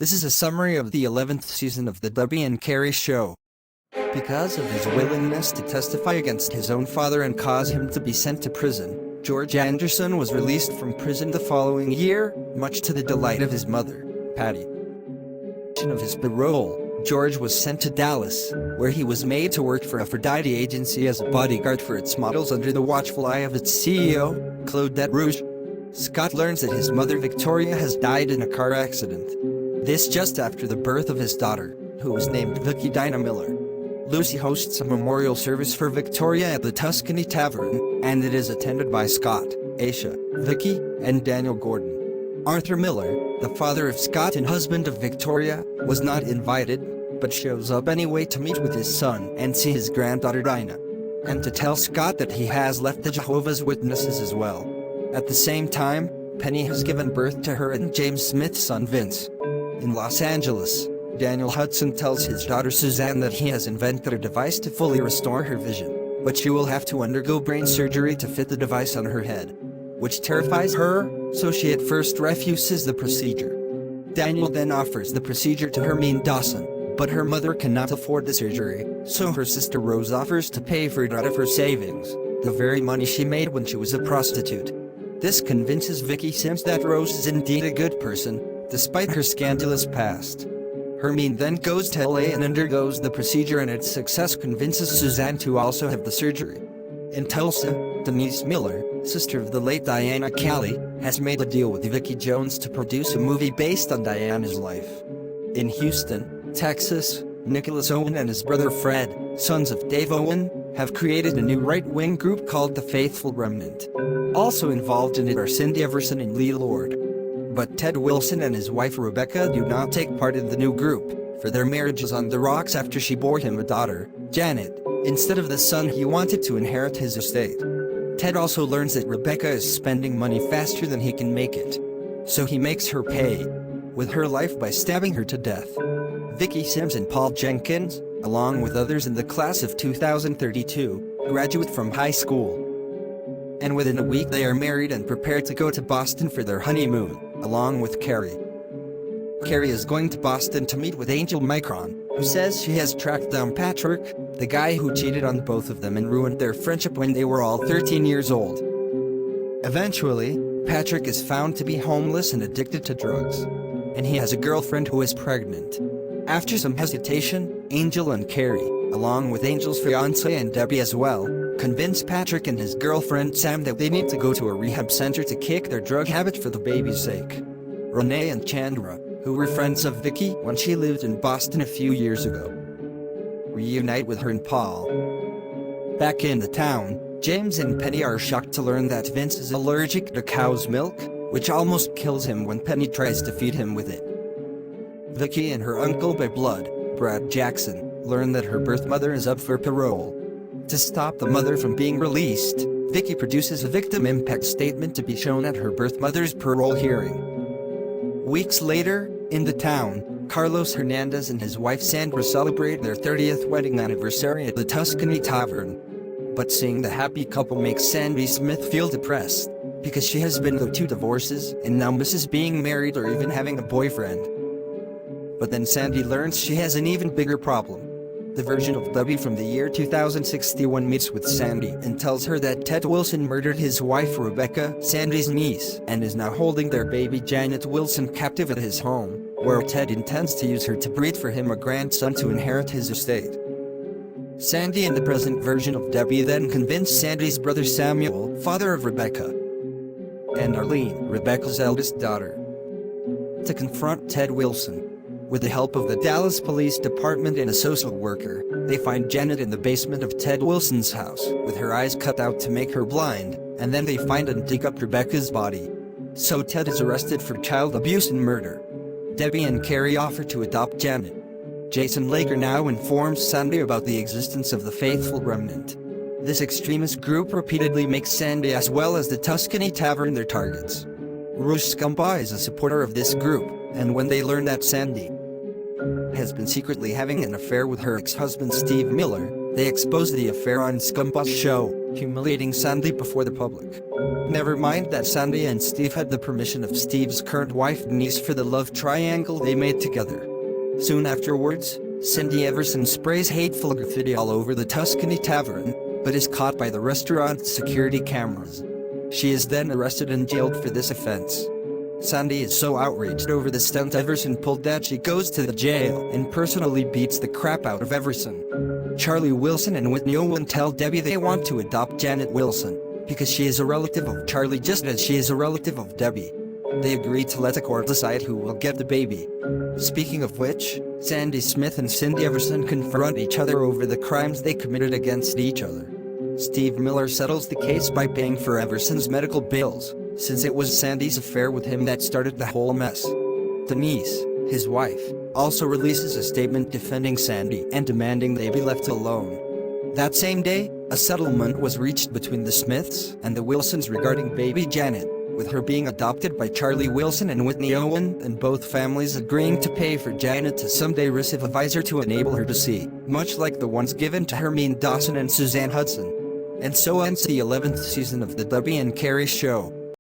This is a summary of the 11th season of the Debbie and Carrie show. Because of his willingness to testify against his own father and cause him to be sent to prison, George Anderson was released from prison the following year, much to the delight of his mother, Patty. Of his parole, George was sent to Dallas, where he was made to work for Aphrodite Agency as a bodyguard for its models under the watchful eye of its CEO, Claudette Rouge. Scott learns that his mother Victoria has died in a car accident. This just after the birth of his daughter, who was named Vicky Dinah Miller. Lucy hosts a memorial service for Victoria at the Tuscany Tavern, and it is attended by Scott, Aisha, Vicky, and Daniel Gordon. Arthur Miller, the father of Scott and husband of Victoria, was not invited, but shows up anyway to meet with his son and see his granddaughter Dinah, and to tell Scott that he has left the Jehovah's Witnesses as well. At the same time, Penny has given birth to her and James Smith's son Vince. In Los Angeles, Daniel Hudson tells his daughter Suzanne that he has invented a device to fully restore her vision, but she will have to undergo brain surgery to fit the device on her head, which terrifies her, so she at first refuses the procedure. Daniel then offers the procedure to Hermine Dawson, but her mother cannot afford the surgery, so her sister Rose offers to pay for it out of her savings, the very money she made when she was a prostitute. This convinces Vicky Sims that Rose is indeed a good person, despite her scandalous past. Hermine then goes to LA and undergoes the procedure, and its success convinces Suzanne to also have the surgery. In Tulsa, Denise Miller, sister of the late Diana Kelly, has made a deal with Vicky Jones to produce a movie based on Diana's life. In Houston, Texas, Nicholas Owen and his brother Fred, sons of Dave Owen, have created a new right-wing group called the Faithful Remnant. Also involved in it are Cindy Everson and Lee Lord. But Ted Wilson and his wife Rebecca do not take part in the new group, for their marriage is on the rocks after she bore him a daughter, Janet, instead of the son he wanted to inherit his estate. Ted also learns that Rebecca is spending money faster than he can make it, so he makes her pay with her life by stabbing her to death. Vicky Sims and Paul Jenkins, along with others in the class of 2032, graduate from high school. And within a week they are married and prepared to go to Boston for their honeymoon, along with Carrie. Carrie is going to Boston to meet with Angel Micron, who says she has tracked down Patrick, the guy who cheated on both of them and ruined their friendship when they were all 13 years old. Eventually, Patrick is found to be homeless and addicted to drugs, and he has a girlfriend who is pregnant. After some hesitation, Angel and Carrie, along with Angel's fiancée and Debbie as well, convince Patrick and his girlfriend Sam that they need to go to a rehab center to kick their drug habit for the baby's sake. Renee and Chandra, who were friends of Vicky when she lived in Boston a few years ago, reunite with her and Paul. Back in the town, James and Penny are shocked to learn that Vince is allergic to cow's milk, which almost kills him when Penny tries to feed him with it. Vicky and her uncle by blood, Brad Jackson, learn that her birth mother is up for parole. To stop the mother from being released, Vicky produces a victim impact statement to be shown at her birth mother's parole hearing. Weeks later, in the town, Carlos Hernandez and his wife Sandra celebrate their 30th wedding anniversary at the Tuscany Tavern. But seeing the happy couple makes Sandy Smith feel depressed, because she has been through 2 divorces and now misses being married or even having a boyfriend. But then Sandy learns she has an even bigger problem. The version of Debbie from the year 2061 meets with Sandy and tells her that Ted Wilson murdered his wife Rebecca, Sandy's niece, and is now holding their baby Janet Wilson captive at his home, where Ted intends to use her to breed for him a grandson to inherit his estate. Sandy and the present version of Debbie then convince Sandy's brother Samuel, father of Rebecca, and Arlene, Rebecca's eldest daughter, to confront Ted Wilson. With the help of the Dallas Police Department and a social worker, they find Janet in the basement of Ted Wilson's house, with her eyes cut out to make her blind, and then they find and dig up Rebecca's body. So Ted is arrested for child abuse and murder. Debbie and Carrie offer to adopt Janet. Jason Lager now informs Sandy about the existence of the Faithful Remnant. This extremist group repeatedly makes Sandy as well as the Tuscany Tavern their targets. Rouge Scumbaugh is a supporter of this group, and when they learn that Sandy has been secretly having an affair with her ex-husband Steve Miller, they expose the affair on Scumbaugh's show, humiliating Sandy before the public. Never mind that Sandy and Steve had the permission of Steve's current wife Denise for the love triangle they made together. Soon afterwards, Cindy Everson sprays hateful graffiti all over the Tuscany Tavern, but is caught by the restaurant's security cameras. She is then arrested and jailed for this offense. Sandy is so outraged over the stunt Everson pulled that she goes to the jail and personally beats the crap out of Everson. Charlie Wilson and Whitney Owen tell Debbie they want to adopt Janet Wilson, because she is a relative of Charlie just as she is a relative of Debbie. They agree to let the court decide who will get the baby. Speaking of which, Sandy Smith and Cindy Everson confront each other over the crimes they committed against each other. Steve Miller settles the case by paying for Everson's medical bills, since it was Sandy's affair with him that started the whole mess. Denise, his wife, also releases a statement defending Sandy and demanding they be left alone. That same day, a settlement was reached between the Smiths and the Wilsons regarding baby Janet, with her being adopted by Charlie Wilson and Whitney Owen, and both families agreeing to pay for Janet to someday receive a visor to enable her to see, much like the ones given to Hermine Dawson and Suzanne Hudson. And so ends the 11th season of The Debbie and Carrie Show.